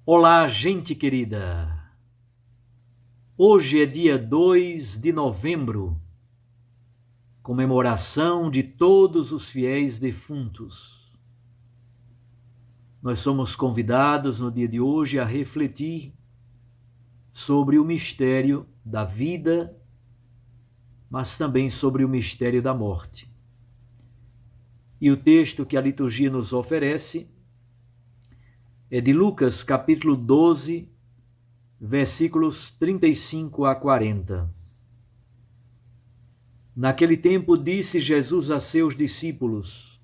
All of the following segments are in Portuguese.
Olá, gente querida! Hoje é dia 2 de novembro, comemoração de todos os fiéis defuntos. Nós somos convidados no dia de hoje a refletir sobre o mistério da vida, mas também sobre o mistério da morte. E o texto que a liturgia nos oferece é de Lucas, capítulo 12, versículos 35 a 40. Naquele tempo disse Jesus a seus discípulos: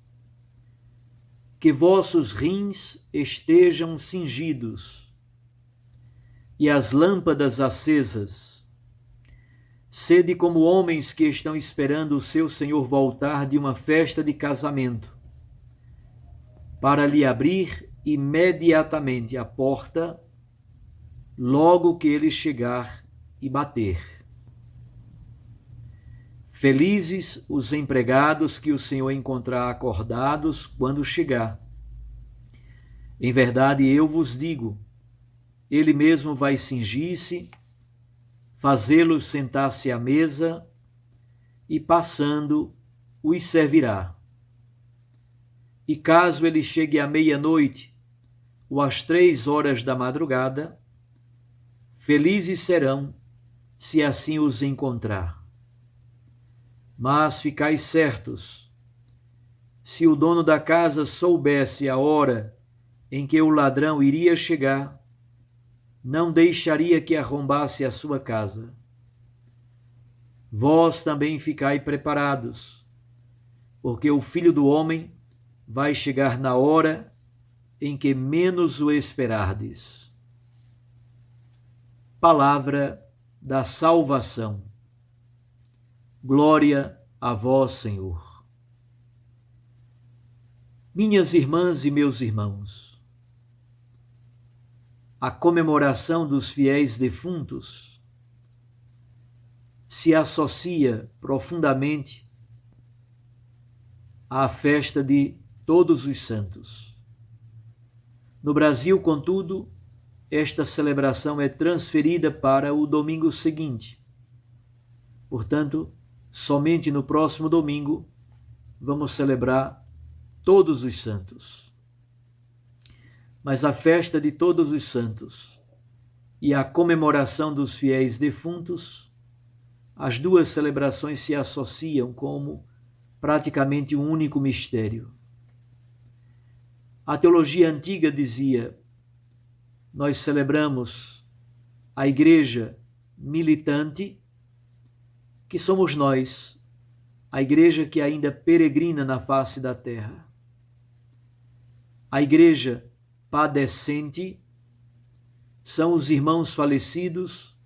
que vossos rins estejam cingidos e as lâmpadas acesas. Sede como homens que estão esperando o seu Senhor voltar de uma festa de casamento, para lhe abrir imediatamente a porta, logo que ele chegar e bater. Felizes os empregados que o Senhor encontrar acordados quando chegar. Em verdade, eu vos digo, ele mesmo vai cingir-se, fazê-los sentar-se à mesa e, passando, os servirá. E caso ele chegue à meia-noite ou às 3 horas da madrugada, felizes serão se assim os encontrar. Mas ficais certos, se o dono da casa soubesse a hora em que o ladrão iria chegar, não deixaria que arrombasse a sua casa. Vós também ficai preparados, porque o Filho do Homem vai chegar na hora em que menos o esperardes. Palavra da salvação. Glória a vós, Senhor. Minhas irmãs e meus irmãos, a comemoração dos fiéis defuntos se associa profundamente à festa de Todos os Santos. No Brasil, contudo, esta celebração é transferida para o domingo seguinte. Portanto, somente no próximo domingo vamos celebrar Todos os Santos. Mas a festa de Todos os Santos e a comemoração dos fiéis defuntos, as duas celebrações se associam como praticamente um único mistério. A teologia antiga dizia: nós celebramos a igreja militante, que somos nós, a igreja que ainda peregrina na face da terra. A igreja padecente são os irmãos falecidos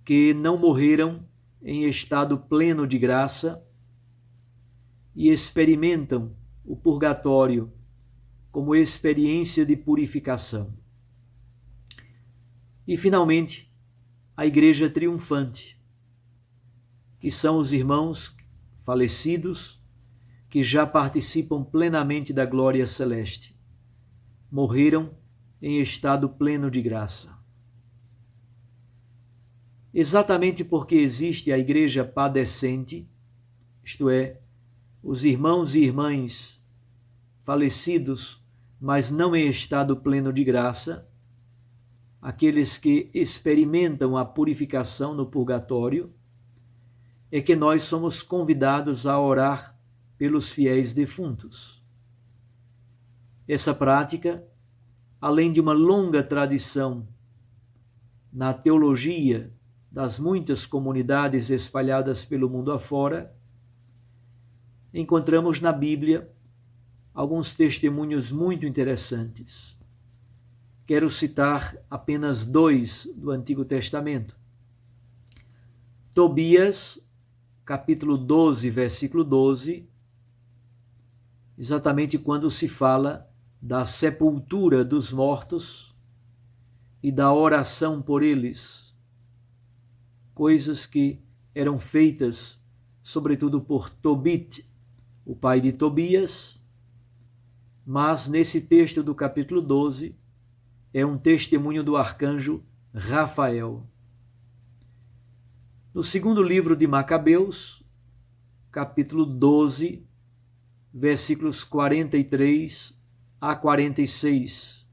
que não morreram em estado pleno de graça e experimentam o purgatório como experiência de purificação. E, finalmente, a igreja triunfante, que são os irmãos falecidos que já participam plenamente da glória celeste. Morreram em estado pleno de graça. Exatamente porque existe a igreja padecente, isto é, os irmãos e irmãs falecidos, mas não em estado pleno de graça, aqueles que experimentam a purificação no purgatório, é que nós somos convidados a orar pelos fiéis defuntos. Essa prática, além de uma longa tradição na teologia das muitas comunidades espalhadas pelo mundo afora, encontramos na Bíblia alguns testemunhos muito interessantes. Quero citar apenas 2 do Antigo Testamento. Tobias, capítulo 12, versículo 12, exatamente quando se fala da sepultura dos mortos e da oração por eles, coisas que eram feitas sobretudo por Tobit, o pai de Tobias, mas nesse texto do capítulo 12, é um testemunho do arcanjo Rafael. No segundo livro de Macabeus, capítulo 12, versículos 43 a 46.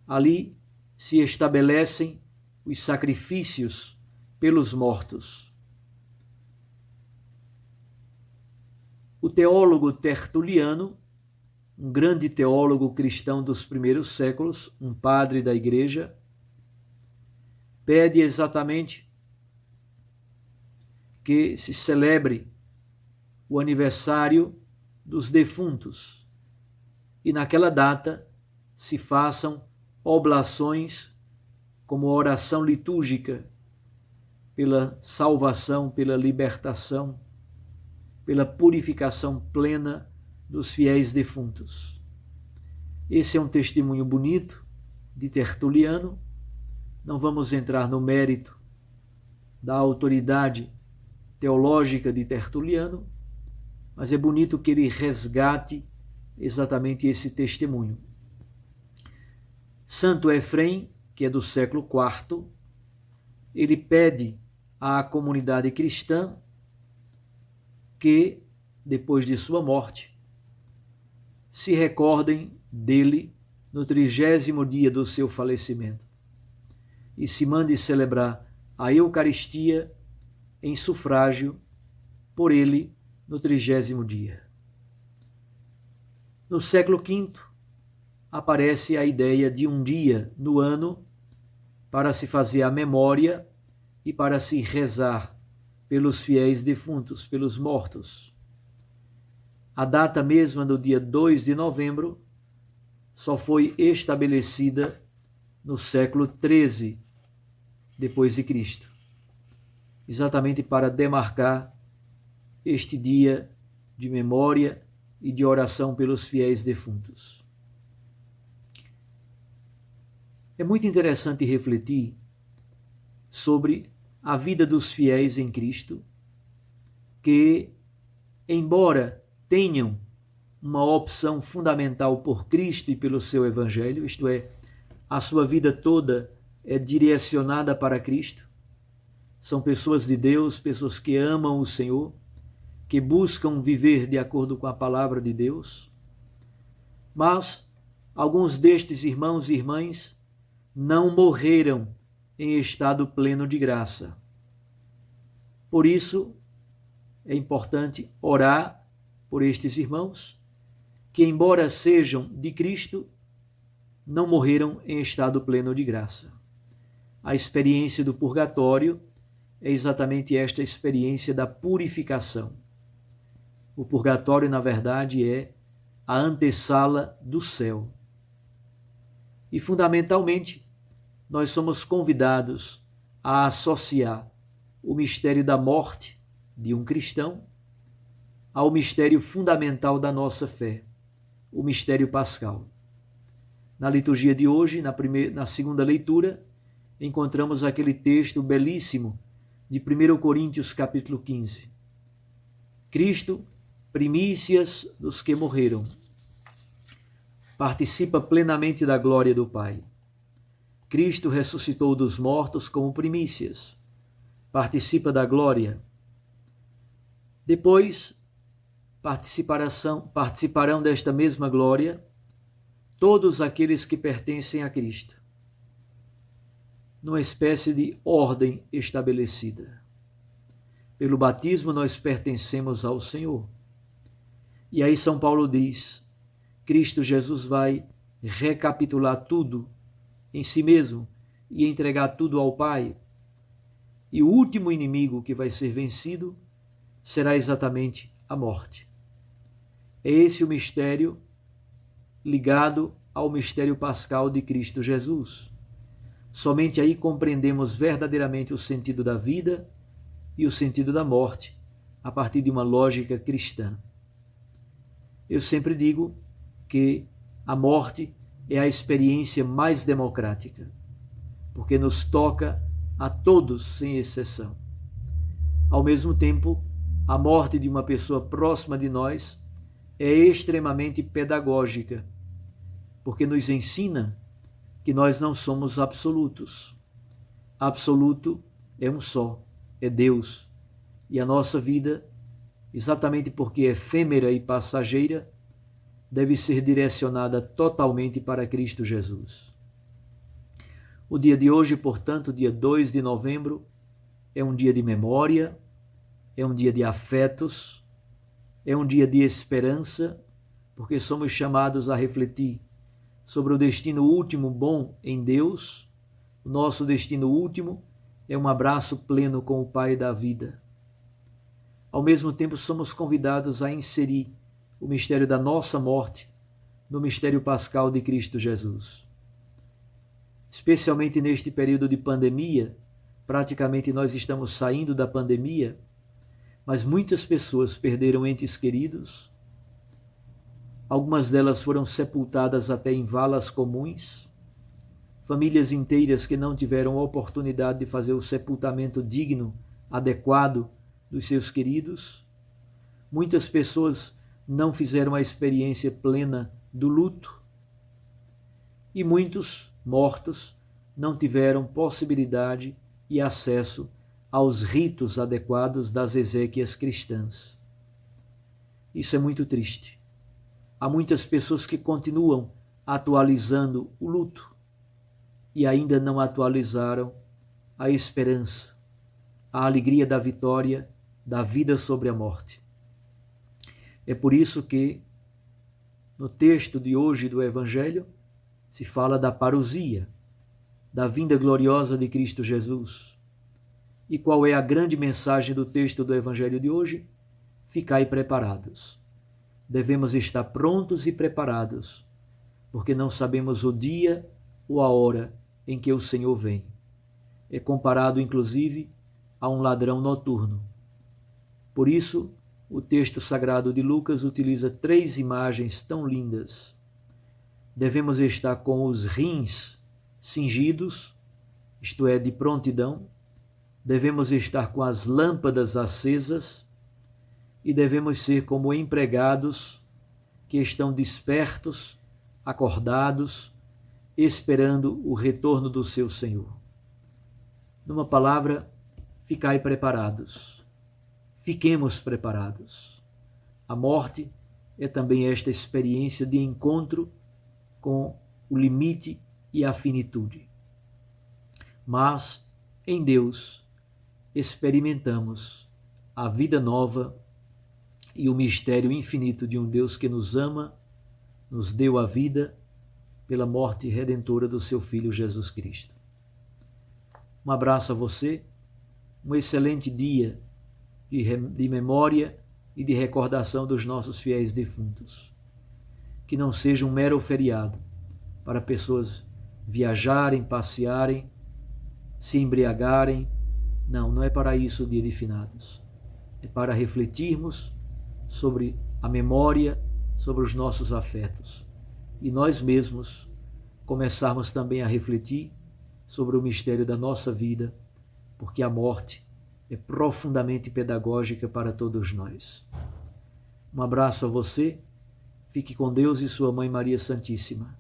Ali se estabelecem os sacrifícios pelos mortos. O teólogo Tertuliano, um grande teólogo cristão dos primeiros séculos, um padre da igreja, pede exatamente que se celebre o aniversário dos defuntos e naquela data se façam oblações como oração litúrgica pela salvação, pela libertação, pela purificação plena dos fiéis defuntos. Esse é um testemunho bonito de Tertuliano. Não vamos entrar no mérito da autoridade teológica de Tertuliano, mas é bonito que ele resgate exatamente esse testemunho. Santo Efrem, que é do século IV, ele pede à comunidade cristã que, depois de sua morte, se recordem dele no 30º dia do seu falecimento e se mande celebrar a Eucaristia em sufrágio por ele no 30º dia. No século V, aparece a ideia de um dia no ano para se fazer a memória e para se rezar pelos fiéis defuntos, pelos mortos. A data mesma do dia 2 de novembro só foi estabelecida no século XIII depois de Cristo, exatamente para demarcar este dia de memória e de oração pelos fiéis defuntos. É muito interessante refletir sobre a vida dos fiéis em Cristo, que, embora tenham uma opção fundamental por Cristo e pelo seu Evangelho, isto é, a sua vida toda é direcionada para Cristo, são pessoas de Deus, pessoas que amam o Senhor, que buscam viver de acordo com a palavra de Deus, mas alguns destes irmãos e irmãs não morreram em estado pleno de graça. Por isso, é importante orar por estes irmãos que, embora sejam de Cristo, não morreram em estado pleno de graça. A experiência do purgatório é exatamente esta experiência da purificação. O purgatório, na verdade, é a antessala do céu. E, fundamentalmente, nós somos convidados a associar o mistério da morte de um cristão ao mistério fundamental da nossa fé, o mistério pascal. Na liturgia de hoje, na segunda leitura, encontramos aquele texto belíssimo de 1 Coríntios capítulo 15. Cristo, primícias dos que morreram, participa plenamente da glória do Pai. Cristo ressuscitou dos mortos como primícias, participa da glória. Depois, participarão desta mesma glória todos aqueles que pertencem a Cristo, numa espécie de ordem estabelecida. Pelo batismo nós pertencemos ao Senhor. E aí São Paulo diz, Cristo Jesus vai recapitular tudo em si mesmo e entregar tudo ao Pai. E o último inimigo que vai ser vencido será exatamente a morte. É esse o mistério ligado ao mistério pascal de Cristo Jesus. Somente aí compreendemos verdadeiramente o sentido da vida e o sentido da morte, a partir de uma lógica cristã. Eu sempre digo que a morte é a experiência mais democrática, porque nos toca a todos, sem exceção. Ao mesmo tempo, a morte de uma pessoa próxima de nós é extremamente pedagógica, porque nos ensina que nós não somos absolutos. Absoluto é um só, é Deus. E a nossa vida, exatamente porque é efêmera e passageira, deve ser direcionada totalmente para Cristo Jesus. O dia de hoje, portanto, dia 2 de novembro, é um dia de memória, é um dia de afetos, é um dia de esperança, porque somos chamados a refletir sobre o destino último bom em Deus. O nosso destino último é um abraço pleno com o Pai da vida. Ao mesmo tempo, somos convidados a inserir o mistério da nossa morte no mistério pascal de Cristo Jesus. Especialmente neste período de pandemia, praticamente nós estamos saindo da pandemia, mas muitas pessoas perderam entes queridos. Algumas delas foram sepultadas até em valas comuns. Famílias inteiras que não tiveram a oportunidade de fazer o sepultamento digno, adequado dos seus queridos. Muitas pessoas não fizeram a experiência plena do luto. E muitos mortos não tiveram possibilidade e acesso aos ritos adequados das exéquias cristãs. Isso é muito triste. Há muitas pessoas que continuam atualizando o luto e ainda não atualizaram a esperança, a alegria da vitória, da vida sobre a morte. É por isso que no texto de hoje do Evangelho se fala da parousia, da vinda gloriosa de Cristo Jesus. E qual é a grande mensagem do texto do Evangelho de hoje? Ficai preparados. Devemos estar prontos e preparados, porque não sabemos o dia ou a hora em que o Senhor vem. É comparado, inclusive, a um ladrão noturno. Por isso, o texto sagrado de Lucas utiliza 3 imagens tão lindas. Devemos estar com os rins cingidos, isto é, de prontidão. Devemos estar com as lâmpadas acesas e devemos ser como empregados que estão despertos, acordados, esperando o retorno do seu Senhor. Numa palavra, ficai preparados. Fiquemos preparados. A morte é também esta experiência de encontro com o limite e a finitude. Mas, em Deus, experimentamos a vida nova e o mistério infinito de um Deus que nos ama, nos deu a vida pela morte redentora do seu Filho Jesus Cristo. Um abraço a você, um excelente dia de memória e de recordação dos nossos fiéis defuntos. Que não seja um mero feriado para pessoas viajarem, passearem, se embriagarem. Não, não é para isso o dia de finados. É para refletirmos sobre a memória, sobre os nossos afetos. E nós mesmos começarmos também a refletir sobre o mistério da nossa vida, porque a morte é profundamente pedagógica para todos nós. Um abraço a você, fique com Deus e sua Mãe Maria Santíssima.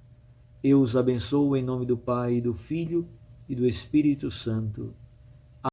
Eu os abençoo em nome do Pai, do Filho e do Espírito Santo.